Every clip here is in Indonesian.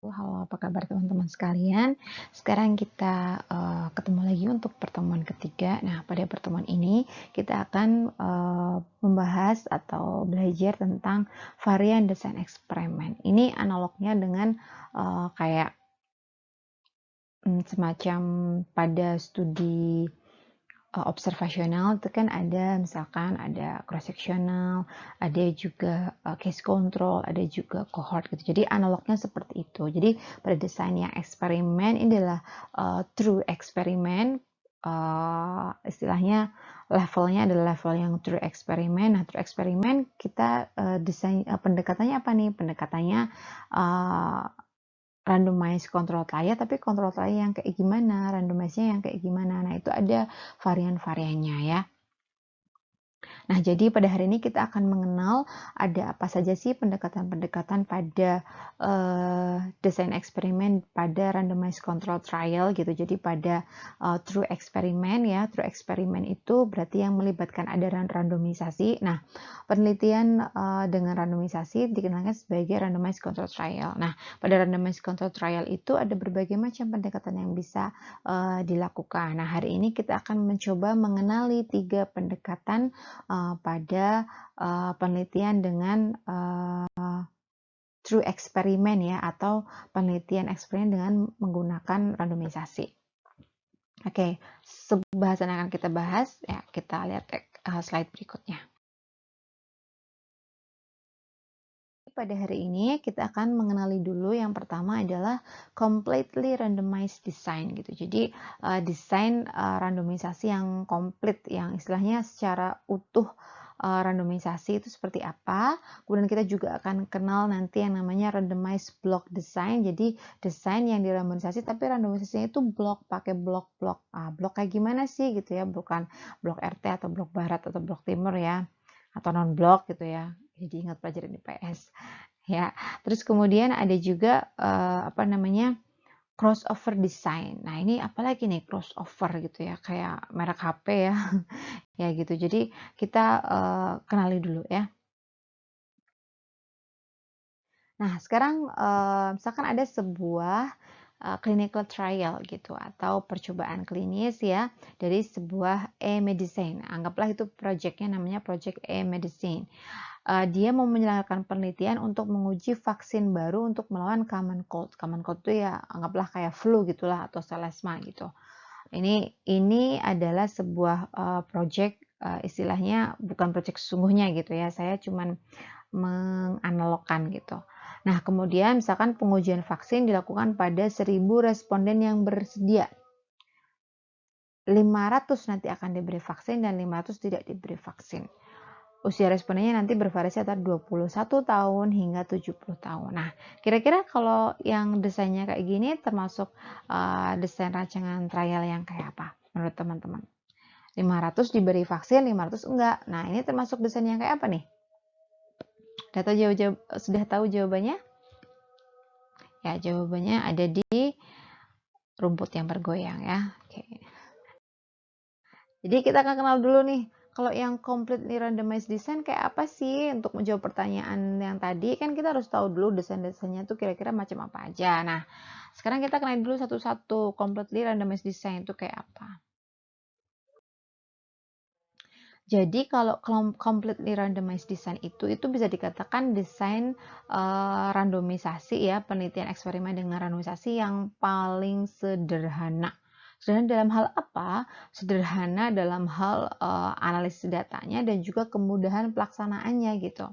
Halo, apa kabar teman-teman sekalian? Sekarang kita ketemu lagi untuk pertemuan ketiga. Nah, pada pertemuan ini kita akan membahas atau belajar tentang varian desain eksperimen. Ini analognya dengan kayak semacam pada studi observasional itu kan ada misalkan ada cross sectional, ada juga case control, ada juga cohort gitu. Jadi analognya seperti itu. Jadi pada desain yang eksperimen ini adalah true eksperimen, istilahnya levelnya adalah level yang true eksperimen. Nah, true eksperimen kita desain pendekatannya apa nih? Pendekatannya randomized control trial, tapi control trial yang kayak gimana, randomized-nya yang kayak gimana. Nah, itu ada varian-variannya ya. Nah, jadi pada hari ini kita akan mengenal ada apa saja sih pendekatan-pendekatan pada desain eksperimen pada randomized control trial gitu. Jadi pada true eksperimen ya, true eksperimen itu berarti yang melibatkan ada randomisasi. Nah, penelitian dengan randomisasi dikenalkan sebagai randomized control trial. Nah, pada randomized control trial itu ada berbagai macam pendekatan yang bisa dilakukan. Nah, hari ini kita akan mencoba mengenali 3 pendekatan pada penelitian dengan true eksperimen ya, atau penelitian eksperimen dengan menggunakan randomisasi. Oke, bahasan yang akan kita bahas ya, kita lihat slide berikutnya. Pada hari ini kita akan mengenali dulu yang pertama adalah completely randomized design gitu. Jadi desain randomisasi yang komplit, yang istilahnya secara utuh randomisasi itu seperti apa. Kemudian kita juga akan kenal nanti yang namanya randomized block design. Jadi desain yang dirandomisasi tapi randomisasinya itu blok, pakai blok-blok. Blok kayak gimana sih gitu ya, bukan blok RT atau blok barat atau blok timur ya, atau non blok gitu ya. Jadi ingat pelajaran IPS ya. Terus kemudian ada juga apa namanya, crossover design. Nah, ini apalagi nih crossover gitu ya, kayak merek HP ya. Ya gitu. Jadi kita kenali dulu ya. Nah, sekarang misalkan ada sebuah clinical trial gitu atau percobaan klinis ya dari sebuah e-medicine. Anggaplah itu projectnya namanya project e-medicine. Dia mau menjalankan penelitian untuk menguji vaksin baru untuk melawan common cold. Common cold itu ya anggaplah kayak flu gitulah atau selesma gitu. Ini adalah sebuah project, istilahnya bukan project sesungguhnya gitu ya. Saya cuman menganalogkan gitu. Nah, kemudian misalkan pengujian vaksin dilakukan pada 1.000 responden yang bersedia. 500 nanti akan diberi vaksin dan 500 tidak diberi vaksin. Usia respondennya nanti bervariasi antara 21 tahun hingga 70 tahun. Nah, kira-kira kalau yang desainnya kayak gini termasuk desain rancangan trial yang kayak apa menurut teman-teman? 500 diberi vaksin, 500 enggak. Nah, ini termasuk desain yang kayak apa nih? Sudah tahu jawabannya? Ya, jawabannya ada di rumput yang bergoyang ya. Oke. Jadi kita akan kenal dulu nih, kalau yang completely randomized design kayak apa sih? Untuk menjawab pertanyaan yang tadi kan kita harus tahu dulu desain-desainnya tuh kira-kira macam apa aja. Nah, sekarang kita kenal dulu satu-satu, completely randomized design itu kayak apa. Jadi kalau completely randomized design itu bisa dikatakan desain randomisasi ya, penelitian eksperimen dengan randomisasi yang paling sederhana. Sederhana dalam hal apa? Sederhana dalam hal analisis datanya dan juga kemudahan pelaksanaannya gitu.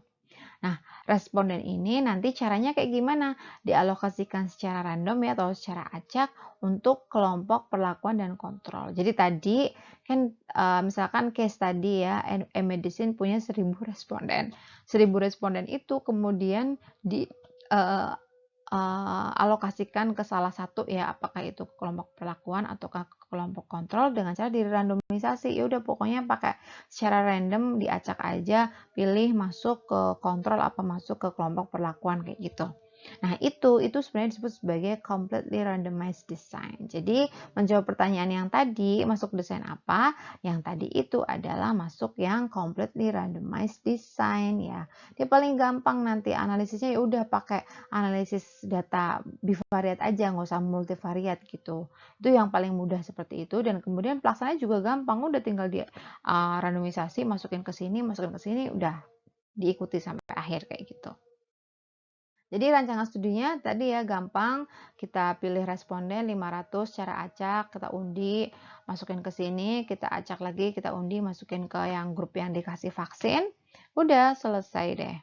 Nah, responden ini nanti caranya kayak gimana? Dialokasikan secara random ya atau secara acak untuk kelompok perlakuan dan kontrol. Jadi tadi kan misalkan case tadi ya, e-medicine punya 1.000 responden. 1.000 responden itu kemudian di alokasikan ke salah satu ya, apakah itu kelompok perlakuan atau ke kelompok kontrol dengan cara dirandomisasi. Ya udah pokoknya pakai secara random diacak aja, pilih masuk ke kontrol apa masuk ke kelompok perlakuan kayak gitu. Nah, itu sebenarnya disebut sebagai completely randomized design. Jadi, menjawab pertanyaan yang tadi, masuk desain apa? Yang tadi itu adalah masuk yang completely randomized design ya. Dia paling gampang nanti analisisnya ya udah pakai analisis data bivariate aja, nggak usah multivariate gitu. Itu yang paling mudah seperti itu dan kemudian pelaksananya juga gampang, udah tinggal di randomisasi, masukin ke sini, udah diikuti sampai akhir kayak gitu. Jadi rancangan studinya tadi ya gampang, kita pilih responden 500 secara acak, kita undi, masukin ke sini, kita acak lagi, kita undi, masukin ke yang grup yang dikasih vaksin, udah selesai deh.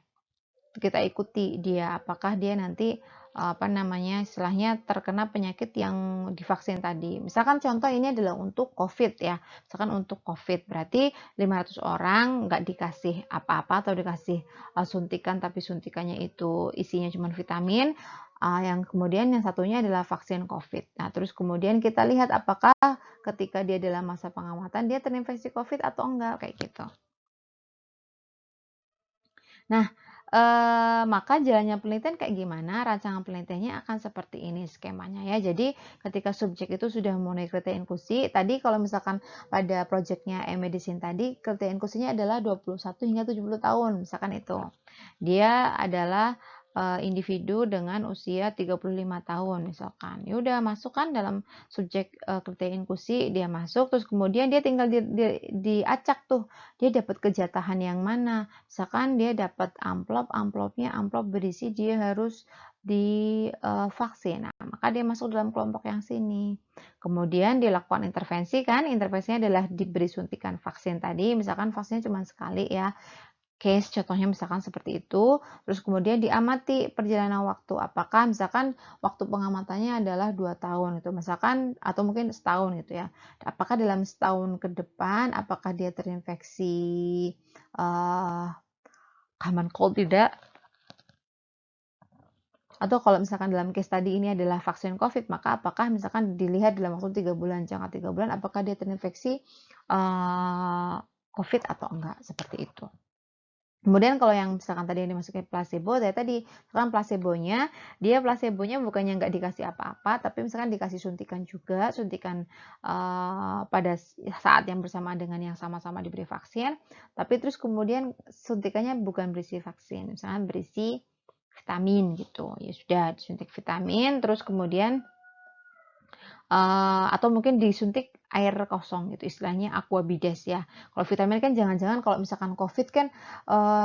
Kita ikuti dia, apakah dia nanti istilahnya terkena penyakit yang divaksin tadi. Misalkan contoh ini adalah untuk COVID ya, misalkan untuk COVID berarti 500 orang nggak dikasih apa-apa atau dikasih suntikan tapi suntikannya itu isinya cuma vitamin. Yang kemudian yang satunya adalah vaksin COVID. Nah, terus kemudian kita lihat apakah ketika dia dalam masa pengamatan dia terinfeksi COVID atau enggak kayak gitu. Nah, maka jalannya penelitian kayak gimana, rancangan penelitiannya akan seperti ini skemanya ya. Jadi ketika subjek itu sudah memenuhi kriteria inklusi, tadi kalau misalkan pada proyeknya e-medicine tadi, kriteria inklusinya adalah 21 hingga 70 tahun, misalkan itu. Dia adalah individu dengan usia 35 tahun misalkan. Ya udah masuk kan dalam subjek kriteria inklusi, dia masuk, terus kemudian dia tinggal diacak tuh, dia dapat kejatahan yang mana. Misalkan dia dapat amplopnya amplop berisi dia harus divaksin. Nah, maka dia masuk dalam kelompok yang sini. Kemudian dilakukan intervensi kan, intervensinya adalah diberi suntikan vaksin tadi, misalkan vaksinnya cuma sekali ya. Case contohnya misalkan seperti itu, terus kemudian diamati perjalanan waktu, apakah misalkan waktu pengamatannya adalah 2 tahun itu misalkan atau mungkin setahun gitu ya. Apakah dalam setahun ke depan apakah dia terinfeksi common cold tidak? Atau kalau misalkan dalam case tadi ini adalah vaksin COVID, maka apakah misalkan dilihat dalam waktu 3 bulan, jangka 3 bulan apakah dia terinfeksi COVID atau enggak, seperti itu. Kemudian kalau yang misalkan tadi yang dimasukin placebo, tadi misalkan placebonya bukannya nggak dikasih apa-apa, tapi misalkan dikasih suntikan juga, suntikan pada saat yang bersama dengan yang sama-sama diberi vaksin, tapi terus kemudian suntikannya bukan berisi vaksin, misalkan berisi vitamin gitu. Ya sudah disuntik vitamin, terus kemudian atau mungkin disuntik air kosong gitu, istilahnya aquabides ya. Kalau vitamin kan jangan-jangan kalau misalkan COVID kan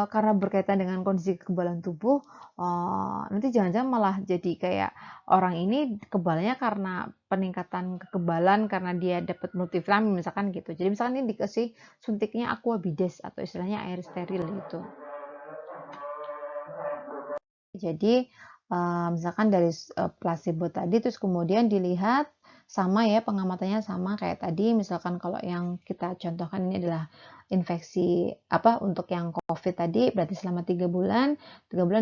karena berkaitan dengan kondisi kekebalan tubuh, nanti jangan-jangan malah jadi kayak orang ini kebalnya karena peningkatan kekebalan karena dia dapat multivitamin misalkan gitu. Jadi misalkan ini dikasih suntiknya aquabides atau istilahnya air steril gitu. Jadi misalkan dari placebo tadi terus kemudian dilihat sama ya pengamatannya sama kayak tadi misalkan kalau yang kita contohkan ini adalah infeksi untuk yang COVID tadi berarti selama 3 bulan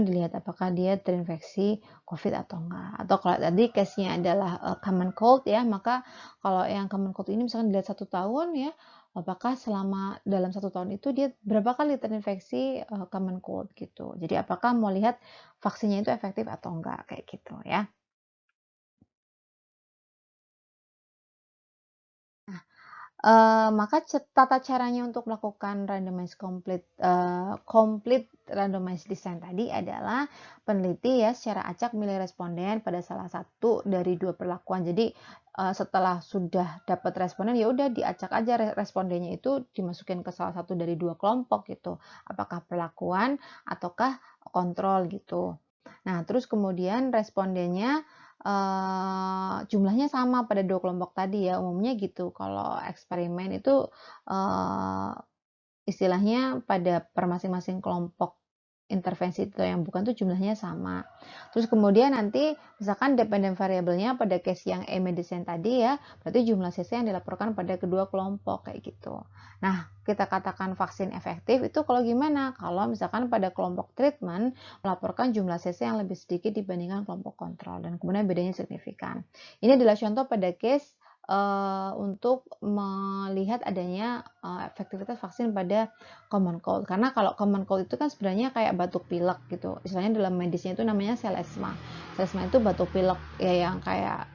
dilihat apakah dia terinfeksi COVID atau enggak. Atau kalau tadi case-nya adalah common cold ya, maka kalau yang common cold ini misalkan dilihat 1 tahun ya, apakah selama dalam 1 tahun itu dia berapa kali terinfeksi common cold gitu. Jadi apakah mau lihat vaksinnya itu efektif atau enggak kayak gitu ya. Maka tata caranya untuk melakukan complete randomized design tadi adalah peneliti ya secara acak milih responden pada salah satu dari 2 perlakuan. Jadi, setelah sudah dapat responden, ya udah diacak aja respondennya itu dimasukin ke salah satu dari 2 kelompok gitu. Apakah perlakuan ataukah kontrol gitu. Nah, terus kemudian respondennya jumlahnya sama pada 2 kelompok tadi ya, umumnya gitu. Kalau eksperimen itu, eee, istilahnya pada per masing-masing kelompok intervensi itu yang bukan tuh jumlahnya sama. Terus kemudian nanti misalkan dependent variabelnya pada case yang e-medicine tadi ya, berarti jumlah CC yang dilaporkan pada kedua kelompok kayak gitu. Nah, kita katakan vaksin efektif itu kalau gimana? Kalau misalkan pada kelompok treatment melaporkan jumlah CC yang lebih sedikit dibandingkan kelompok kontrol dan kemudian bedanya signifikan. Ini adalah contoh pada case untuk melihat adanya efektivitas vaksin pada common cold. Karena kalau common cold itu kan sebenarnya kayak batuk pilek gitu. Istilahnya dalam medisnya itu namanya selesma. Selesma itu batuk pilek ya yang kayak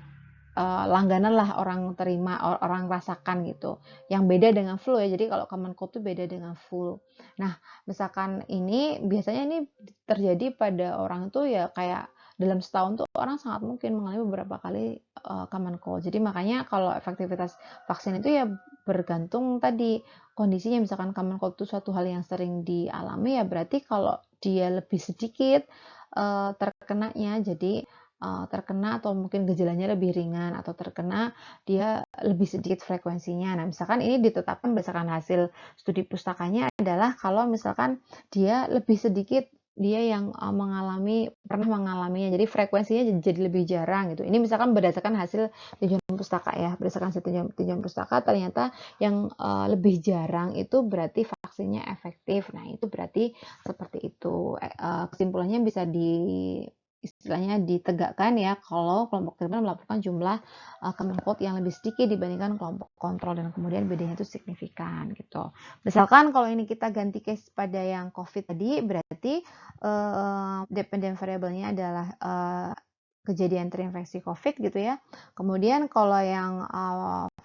langganan lah orang terima, orang rasakan gitu. Yang beda dengan flu ya. Jadi kalau common cold itu beda dengan flu. Nah, misalkan ini biasanya ini terjadi pada orang tuh ya kayak dalam setahun tuh orang sangat mungkin mengalami beberapa kali common cold. Jadi makanya kalau efektivitas vaksin itu ya bergantung tadi kondisinya. Misalkan common cold itu suatu hal yang sering dialami ya berarti kalau dia lebih sedikit terkenanya, jadi terkena atau mungkin gejalanya lebih ringan atau terkena dia lebih sedikit frekuensinya. Nah, misalkan ini ditetapkan berdasarkan hasil studi pustakanya adalah kalau misalkan dia lebih sedikit dia yang pernah mengalaminya. Jadi frekuensinya jadi lebih jarang gitu. Ini misalkan berdasarkan hasil tinjauan pustaka ya. Berdasarkan hasil tinjauan pustaka ternyata yang lebih jarang itu berarti vaksinnya efektif. Nah, itu berarti seperti itu. Kesimpulannya bisa istilahnya ditegakkan ya kalau kelompok treatment melakukan jumlah common cold yang lebih sedikit dibandingkan kelompok kontrol dan kemudian bedanya itu signifikan gitu. Misalkan kalau ini kita ganti case pada yang COVID tadi berarti dependent variable-nya adalah kejadian terinfeksi COVID gitu ya. Kemudian kalau yang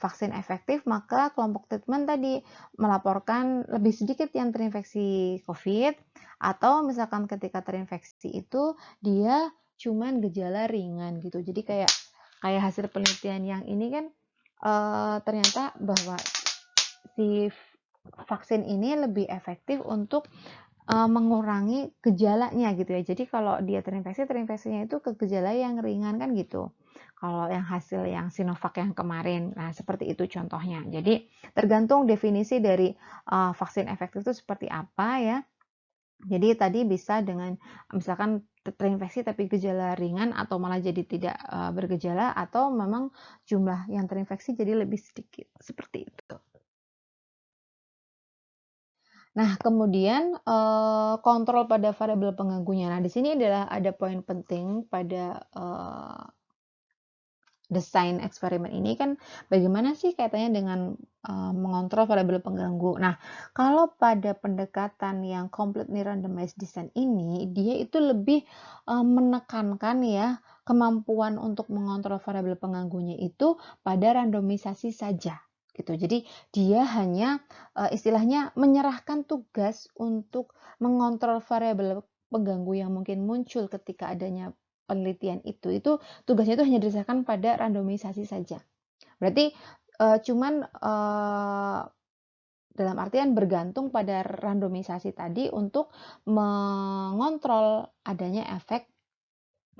vaksin efektif maka kelompok treatment tadi melaporkan lebih sedikit yang terinfeksi COVID atau misalkan ketika terinfeksi itu dia cuman gejala ringan gitu. Jadi kayak hasil penelitian yang ini kan ternyata bahwa si vaksin ini lebih efektif untuk mengurangi gejalanya gitu ya. Jadi kalau dia terinfeksinya itu ke gejala yang ringan kan gitu. Kalau yang hasil yang Sinovac yang kemarin, nah seperti itu contohnya. Jadi tergantung definisi dari vaksin efektif itu seperti apa ya. Jadi tadi bisa dengan misalkan terinfeksi tapi gejala ringan atau malah jadi tidak bergejala atau memang jumlah yang terinfeksi jadi lebih sedikit seperti itu. Nah, kemudian kontrol pada variabel pengganggunya. Nah, di sini adalah ada poin penting pada desain eksperimen ini kan bagaimana sih kaitannya dengan mengontrol variabel pengganggu. Nah, kalau pada pendekatan yang completely randomized design ini, dia itu lebih menekankan ya kemampuan untuk mengontrol variabel pengganggunya itu pada randomisasi saja gitu. Jadi dia hanya istilahnya menyerahkan tugas untuk mengontrol variabel pengganggu yang mungkin muncul ketika adanya penelitian itu tugasnya itu hanya didasarkan pada randomisasi saja. Berarti cuman dalam artian bergantung pada randomisasi tadi untuk mengontrol adanya efek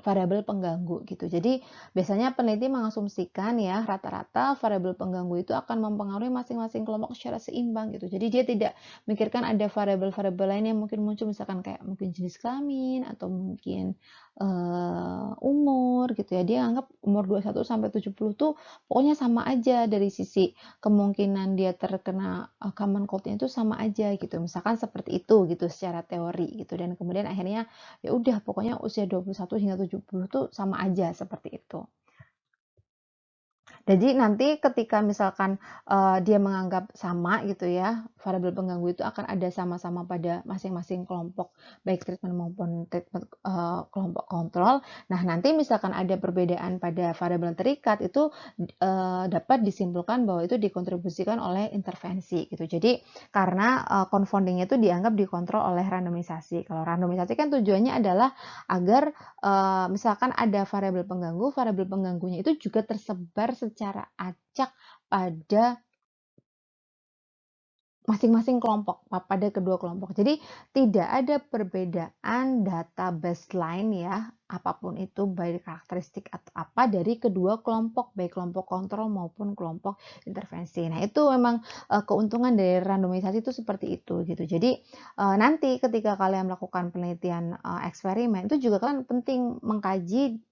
variabel pengganggu gitu. Jadi biasanya peneliti mengasumsikan ya rata-rata variabel pengganggu itu akan mempengaruhi masing-masing kelompok secara seimbang gitu. Jadi dia tidak mikirkan ada variabel-variabel lain yang mungkin muncul misalkan kayak mungkin jenis kelamin atau mungkin umur gitu ya. Dia anggap umur 21 sampai 70 tuh pokoknya sama aja dari sisi kemungkinan dia terkena common cold-nya itu sama aja gitu. Misalkan seperti itu gitu secara teori gitu dan kemudian akhirnya ya udah pokoknya usia 21 hingga 70 tuh sama aja seperti itu. Jadi nanti ketika misalkan dia menganggap sama gitu ya, variabel pengganggu itu akan ada sama-sama pada masing-masing kelompok, baik treatment maupun treatment kelompok kontrol. Nah, nanti misalkan ada perbedaan pada variabel terikat itu dapat disimpulkan bahwa itu dikontribusikan oleh intervensi gitu. Jadi karena confounding itu dianggap dikontrol oleh randomisasi. Kalau randomisasi kan tujuannya adalah agar misalkan ada variabel pengganggunya itu juga tersebar secara acak pada masing-masing kelompok, pada kedua kelompok. Jadi tidak ada perbedaan data baseline ya, apapun itu baik karakteristik atau apa dari kedua kelompok, baik kelompok kontrol maupun kelompok intervensi. Nah, itu memang keuntungan dari randomisasi itu seperti itu gitu. Jadi nanti ketika kalian melakukan penelitian eksperimen itu juga kalian penting mengkaji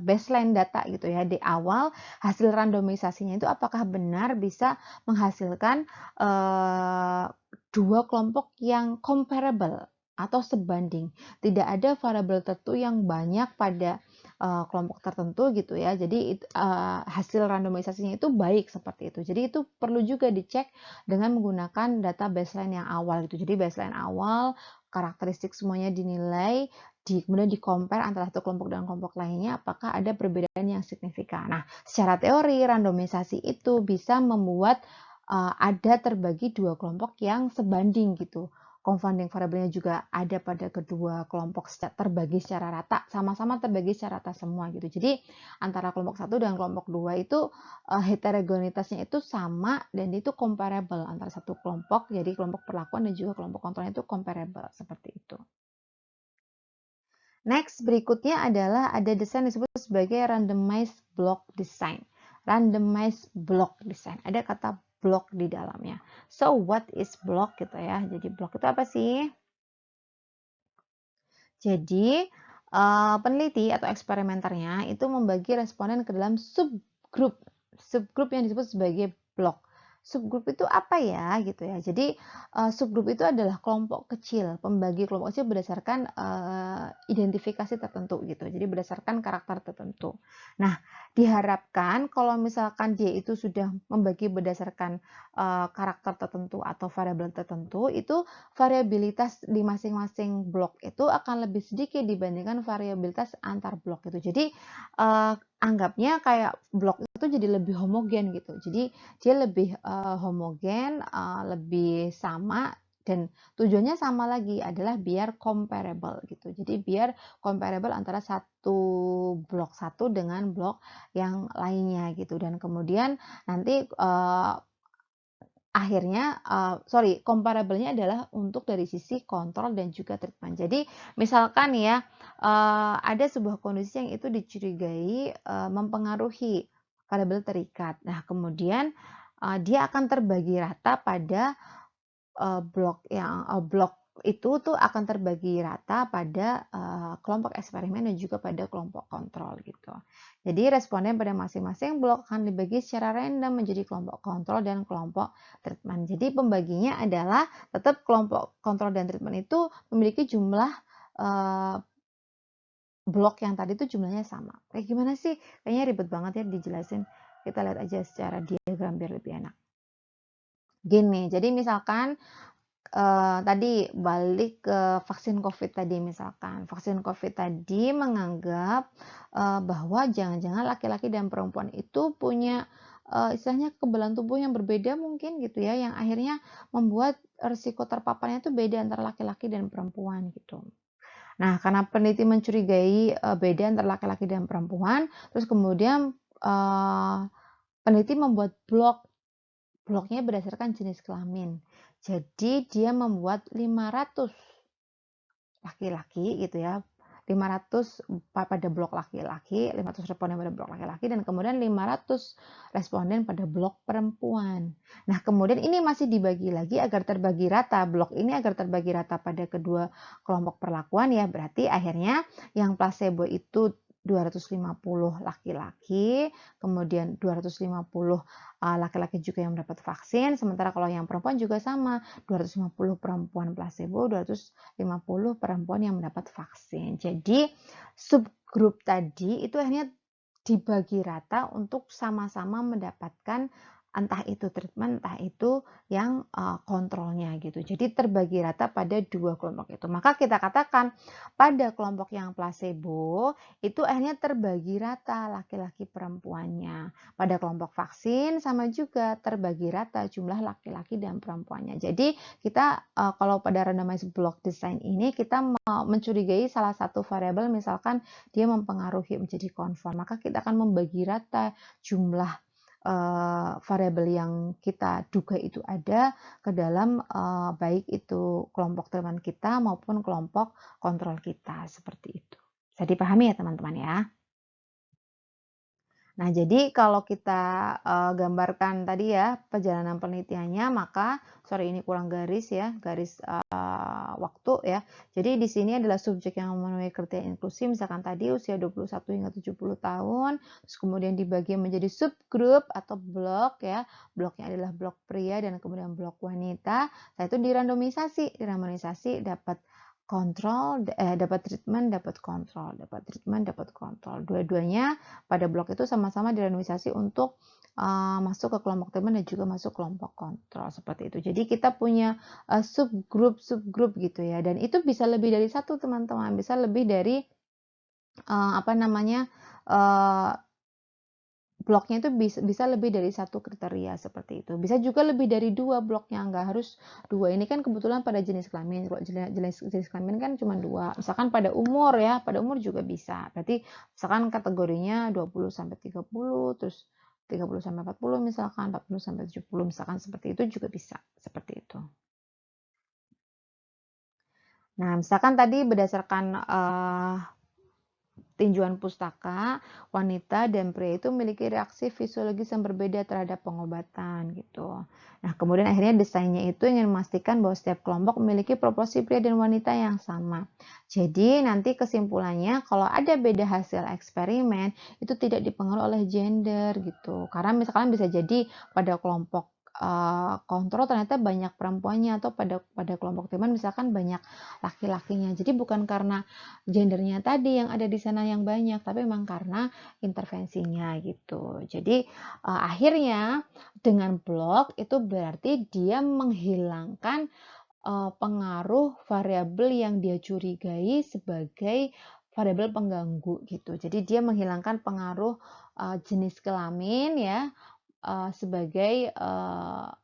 baseline data gitu ya di awal hasil randomisasinya itu apakah benar bisa menghasilkan dua kelompok yang comparable atau sebanding. Tidak ada variabel tertentu yang banyak pada kelompok tertentu gitu ya. Jadi hasil randomisasinya itu baik seperti itu. Jadi itu perlu juga dicek dengan menggunakan data baseline yang awal gitu. Jadi baseline awal, karakteristik semuanya dinilai, kemudian di-compare antara satu kelompok dengan kelompok lainnya, apakah ada perbedaan yang signifikan. Nah, secara teori randomisasi itu bisa membuat ada terbagi dua kelompok yang sebanding gitu. Confounding variabelnya juga ada pada kedua kelompok terbagi secara rata, sama-sama terbagi secara rata semua gitu. Jadi antara kelompok satu dan kelompok dua itu heterogenitasnya itu sama dan itu comparable antara satu kelompok, jadi kelompok perlakuan dan juga kelompok kontrolnya itu comparable seperti itu. Next, berikutnya adalah ada desain disebut sebagai randomized block design. Randomized block design. Ada kata block di dalamnya. So, what is block gitu ya? Jadi block itu apa sih? Jadi, peneliti atau eksperimenternya itu membagi responden ke dalam subgroup. Subgroup yang disebut sebagai blok. Subgroup itu apa ya gitu ya. Jadi, subgroup itu adalah kelompok kecil, pembagi kelompok kecil berdasarkan, identifikasi tertentu gitu. Jadi berdasarkan karakter tertentu. Nah, diharapkan kalau misalkan dia itu sudah membagi berdasarkan, karakter tertentu atau variabel tertentu, itu variabilitas di masing-masing blok itu akan lebih sedikit dibandingkan variabilitas antar blok gitu. Jadi, anggapnya kayak blok itu jadi lebih homogen gitu. Jadi dia lebih, homogen, lebih sama dan tujuannya sama lagi adalah biar comparable gitu. Jadi biar comparable antara satu blok satu dengan blok yang lainnya gitu dan kemudian nanti, akhirnya, comparable-nya adalah untuk dari sisi kontrol dan juga treatment. Jadi misalkan ya, ada sebuah kondisi yang itu dicurigai, mempengaruhi variabel terikat. Nah kemudian, dia akan terbagi rata pada blok itu tuh akan terbagi rata pada, kelompok eksperimen dan juga pada kelompok kontrol gitu. Jadi responden pada masing-masing blok akan dibagi secara random menjadi kelompok kontrol dan kelompok treatment. Jadi pembaginya adalah tetap kelompok kontrol dan treatment itu memiliki jumlah, eee, blok yang tadi itu jumlahnya sama. Kayak gimana sih? Kayaknya ribet banget ya dijelasin. Kita lihat aja secara diagram biar lebih enak. Gini, jadi misalkan tadi balik ke vaksin Covid tadi misalkan. Vaksin Covid tadi menganggap, bahwa jangan-jangan laki-laki dan perempuan itu punya, istilahnya kekebalan tubuh yang berbeda mungkin gitu ya, yang akhirnya membuat risiko terpaparnya itu beda antara laki-laki dan perempuan gitu. Nah, karena peneliti mencurigai, beda antara laki-laki dan perempuan, terus kemudian, peneliti membuat bloknya berdasarkan jenis kelamin. Jadi dia membuat 500 laki-laki gitu ya, 500 pada blok laki-laki, 500 responden pada blok laki-laki, dan kemudian 500 responden pada blok perempuan. Nah, kemudian ini masih dibagi lagi agar terbagi rata, blok ini agar terbagi rata pada kedua kelompok perlakuan ya, berarti akhirnya yang placebo itu 250 laki-laki, kemudian 250 laki-laki juga yang mendapat vaksin, sementara kalau yang perempuan juga sama, 250 perempuan placebo, 250 perempuan yang mendapat vaksin. Jadi subgrup tadi itu akhirnya dibagi rata untuk sama-sama mendapatkan entah itu treatment, entah itu yang kontrolnya gitu. Jadi terbagi rata pada dua kelompok itu. Maka kita katakan pada kelompok yang placebo itu akhirnya terbagi rata laki-laki perempuannya. Pada kelompok vaksin sama juga terbagi rata jumlah laki-laki dan perempuannya. Jadi kita kalau pada randomized block design ini kita mencurigai salah satu variabel misalkan dia mempengaruhi menjadi konform, maka kita akan membagi rata jumlah variabel yang kita duga itu ada ke dalam baik itu kelompok teman kita maupun kelompok kontrol kita seperti itu. Bisa dipahami ya teman-teman ya? Nah, jadi kalau kita gambarkan tadi ya perjalanan penelitiannya, maka sorry ini kurang garis ya, garis waktu ya. Jadi di sini adalah subjek yang memenuhi kriteria inklusi, misalkan tadi usia 21 hingga 70 tahun, terus kemudian dibagi menjadi subgrup atau blok ya. Bloknya adalah blok pria dan kemudian blok wanita. Nah, itu dirandomisasi dapat dapat treatment, dapat kontrol, dapat treatment, dapat kontrol. Dua-duanya pada blok itu sama-sama dirandomisasi untuk masuk ke kelompok treatment dan juga masuk kelompok kontrol seperti itu. Jadi kita punya subgrup gitu ya, dan itu bisa lebih dari satu teman-teman, bisa lebih dari apa namanya bloknya itu bisa lebih dari satu kriteria seperti itu. Bisa juga lebih dari 2 bloknya, nggak harus 2. Ini kan kebetulan pada jenis kelamin. Kalau jenis kelamin kan cuma 2. Misalkan pada umur ya, pada umur juga bisa. Berarti misalkan kategorinya 20 sampai 30, terus 30 sampai 40 misalkan, 40 sampai 70 misalkan seperti itu juga bisa, seperti itu. Nah, misalkan tadi berdasarkan tinjauan pustaka, wanita dan pria itu memiliki reaksi fisiologis yang berbeda terhadap pengobatan gitu. Nah, kemudian akhirnya desainnya itu ingin memastikan bahwa setiap kelompok memiliki proporsi pria dan wanita yang sama. Jadi nanti kesimpulannya kalau ada beda hasil eksperimen itu tidak dipengaruhi oleh gender gitu. Karena misalkan bisa jadi pada kelompok kontrol ternyata banyak perempuannya, atau pada kelompok teman misalkan banyak laki-lakinya. Jadi bukan karena gendernya tadi yang ada di sana yang banyak, tapi memang karena intervensinya gitu. Jadi akhirnya dengan blok itu berarti dia menghilangkan pengaruh variabel yang dia curigai sebagai variabel pengganggu gitu. Jadi dia menghilangkan pengaruh jenis kelamin ya, sebagai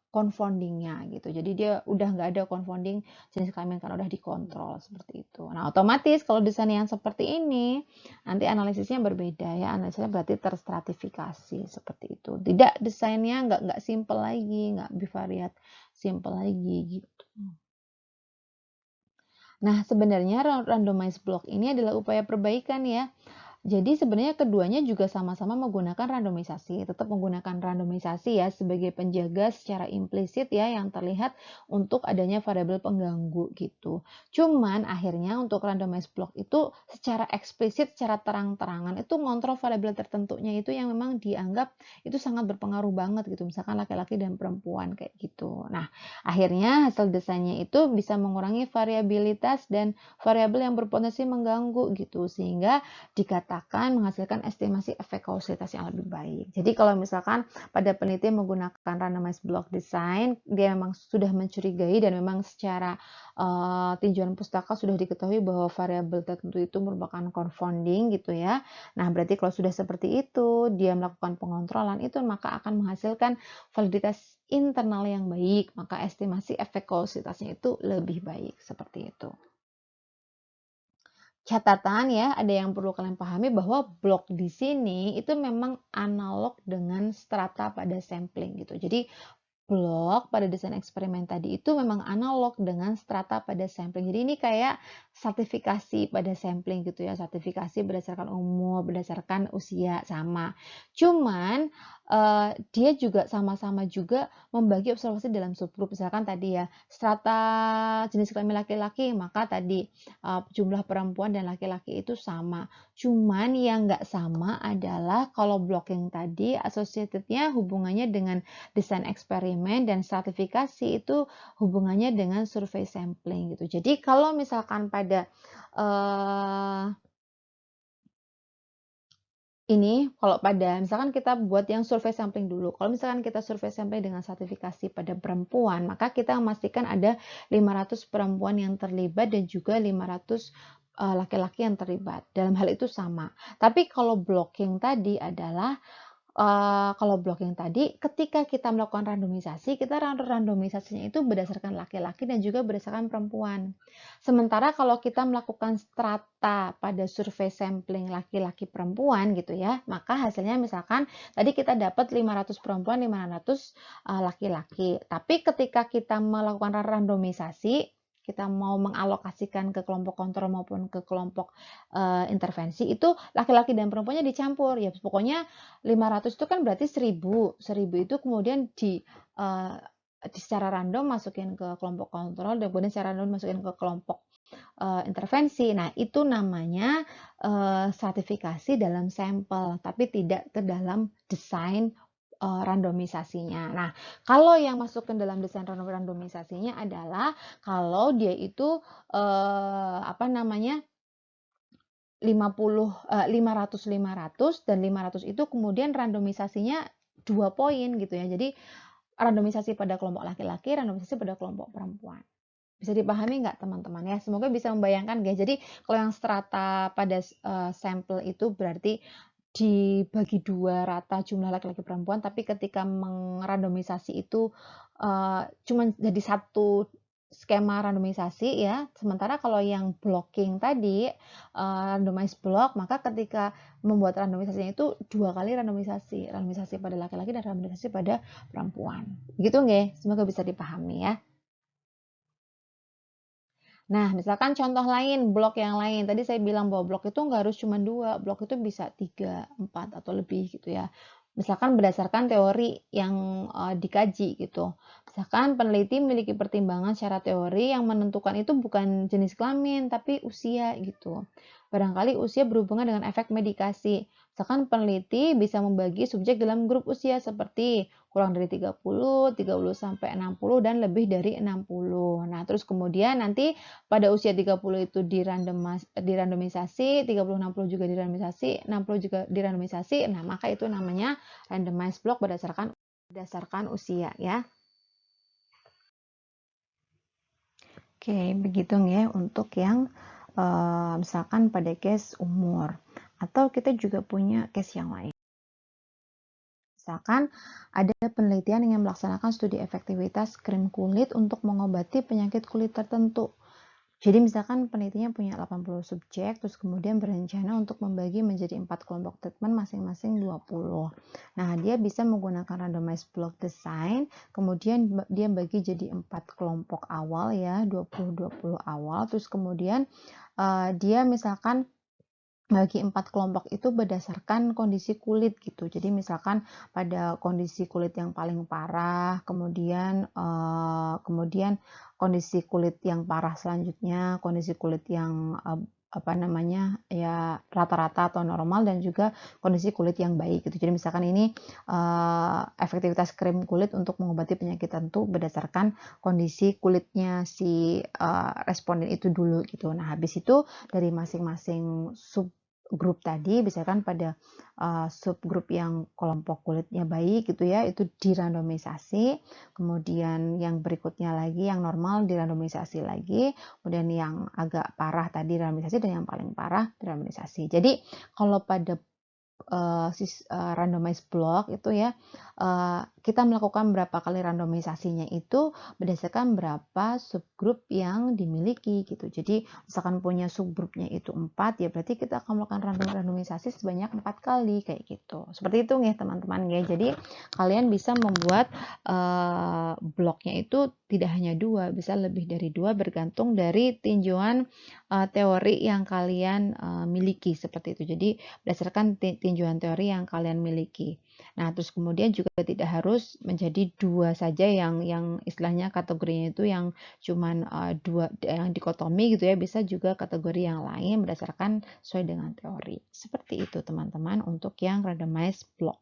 confoundingnya gitu. Jadi dia udah nggak ada confounding jenis kelamin karena udah dikontrol seperti itu. Nah, otomatis kalau desain yang seperti ini nanti analisisnya berbeda ya. Analisisnya berarti terstratifikasi seperti itu. Tidak, desainnya nggak simple lagi, nggak bivariat simple lagi gitu. Nah, sebenarnya randomized block ini adalah upaya perbaikan ya. Jadi sebenarnya keduanya juga sama-sama menggunakan randomisasi, tetap menggunakan randomisasi ya sebagai penjaga secara implisit ya yang terlihat untuk adanya variabel pengganggu gitu. Cuman akhirnya untuk randomized block itu secara eksplisit, secara terang-terangan itu ngontrol variabel tertentunya itu yang memang dianggap itu sangat berpengaruh banget gitu. Misalkan laki-laki dan perempuan kayak gitu. Nah, akhirnya hasil desainnya itu bisa mengurangi variabilitas dan variabel yang berpotensi mengganggu gitu, sehingga dikatakan menghasilkan estimasi efek kausalitas yang lebih baik. Jadi kalau misalkan pada peneliti menggunakan randomized block design, dia memang sudah mencurigai dan memang secara tinjauan pustaka sudah diketahui bahwa variabel tertentu itu merupakan confounding gitu ya. Nah, berarti kalau sudah seperti itu, dia melakukan pengontrolan itu maka akan menghasilkan validitas internal yang baik, maka estimasi efek kausalitasnya itu lebih baik seperti itu. Catatan ya, ada yang perlu kalian pahami bahwa blok di sini itu memang analog dengan strata pada sampling gitu. Jadi blok pada desain eksperimen tadi itu memang analog dengan strata pada sampling. Jadi ini kayak sertifikasi pada sampling gitu ya, sertifikasi berdasarkan umur, berdasarkan usia sama. Cuman dia juga sama-sama juga membagi observasi dalam subgrup. Misalkan tadi ya, strata jenis kelamin laki-laki, maka tadi jumlah perempuan dan laki-laki itu sama. Cuman yang nggak sama adalah kalau blocking tadi associated-nya hubungannya dengan desain eksperimen, dan stratifikasi itu hubungannya dengan survei sampling gitu. Jadi kalau misalkan pada kalau pada misalkan kita buat yang survei sampling dulu. Kalau misalkan kita survei sampling dengan stratifikasi pada perempuan, maka kita memastikan ada 500 perempuan yang terlibat dan juga 500 laki-laki yang terlibat. Dalam hal itu sama. Tapi kalau blocking tadi adalah kalau blocking tadi, ketika kita melakukan randomisasi, kita randomisasinya itu berdasarkan laki-laki dan juga berdasarkan perempuan. Sementara kalau kita melakukan strata pada survei sampling laki-laki perempuan gitu ya, maka hasilnya misalkan tadi kita dapat 500 perempuan, 500 laki-laki. Tapi ketika kita melakukan randomisasi, kita mau mengalokasikan ke kelompok kontrol maupun ke kelompok intervensi, itu laki-laki dan perempuannya dicampur. Ya pokoknya 500 itu kan berarti 1000. 1000 itu kemudian secara random masukin ke kelompok kontrol dan kemudian secara random masukin ke kelompok intervensi. Nah, itu namanya stratifikasi dalam sampel, tapi tidak ke dalam desain randomisasinya. Nah, kalau yang masuk ke dalam desain randomisasinya adalah kalau dia itu apa namanya 500 dan 500 itu kemudian randomisasinya 2 poin gitu ya. Jadi randomisasi pada kelompok laki-laki, randomisasi pada kelompok perempuan. Bisa dipahami nggak teman-teman ya? Semoga bisa membayangkan guys. Jadi kalau yang strata pada sampel itu berarti dibagi 2 rata jumlah laki-laki perempuan, tapi ketika merandomisasi itu cuman jadi satu skema randomisasi ya. Sementara kalau yang blocking tadi randomized block, maka ketika membuat randomisasinya itu 2 kali randomisasi pada laki-laki dan randomisasi pada perempuan. Begitu nggih? Semoga bisa dipahami ya. Nah, misalkan contoh lain, blok yang lain. Tadi saya bilang bahwa blok itu nggak harus cuma 2, blok itu bisa 3, 4, atau lebih gitu ya. Misalkan berdasarkan teori yang dikaji gitu. Misalkan peneliti memiliki pertimbangan secara teori yang menentukan itu bukan jenis kelamin, tapi usia gitu. Barangkali usia berhubungan dengan efek medikasi. Misalkan peneliti bisa membagi subjek dalam grup usia seperti kurang dari 30, 30 sampai 60, dan lebih dari 60. Nah, terus kemudian nanti pada usia 30 itu dirandomisasi, 30-60 juga dirandomisasi, 60 juga dirandomisasi. Nah, maka itu namanya randomized block berdasarkan usia ya. Oke, begitu ya untuk yang misalkan pada case umur. Atau kita juga punya case yang lain. Misalkan ada penelitian yang melaksanakan studi efektivitas krim kulit untuk mengobati penyakit kulit tertentu. Jadi misalkan penelitinya punya 80 subjek, terus kemudian berencana untuk membagi menjadi 4 kelompok treatment masing-masing 20. Nah, dia bisa menggunakan randomized block design, kemudian dia bagi jadi 4 kelompok awal ya, 20-20 awal, terus kemudian dia misalkan bagi 4 kelompok itu berdasarkan kondisi kulit gitu. Jadi misalkan pada kondisi kulit yang paling parah, kemudian kondisi kulit yang parah selanjutnya, kondisi kulit yang apa namanya ya rata-rata atau normal, dan juga kondisi kulit yang baik gitu. Jadi misalkan ini efektivitas krim kulit untuk mengobati penyakit tertentu berdasarkan kondisi kulitnya si responden itu dulu gitu. Nah, habis itu dari masing-masing grup tadi, misalkan pada subgrup yang kelompok kulitnya baik gitu ya, itu dirandomisasi, kemudian yang berikutnya lagi yang normal dirandomisasi lagi, kemudian yang agak parah tadi dirandomisasi, dan yang paling parah dirandomisasi. Jadi kalau pada randomized block itu ya, kita melakukan berapa kali randomisasinya itu berdasarkan berapa subgrup yang dimiliki gitu. Jadi misalkan punya subgrupnya itu 4, ya berarti kita akan melakukan randomisasi sebanyak 4 kali kayak gitu. Seperti itu nih teman-teman ya. Jadi kalian bisa membuat bloknya itu tidak hanya 2, bisa lebih dari 2 bergantung dari tinjauan teori yang kalian miliki seperti itu. Jadi berdasarkan tinjauan teori yang kalian miliki. Nah, terus kemudian juga tidak harus menjadi 2 saja yang istilahnya kategorinya itu yang cuman 2 yang dikotomi gitu ya, bisa juga kategori yang lain berdasarkan sesuai dengan teori. Seperti itu teman-teman untuk yang randomized block.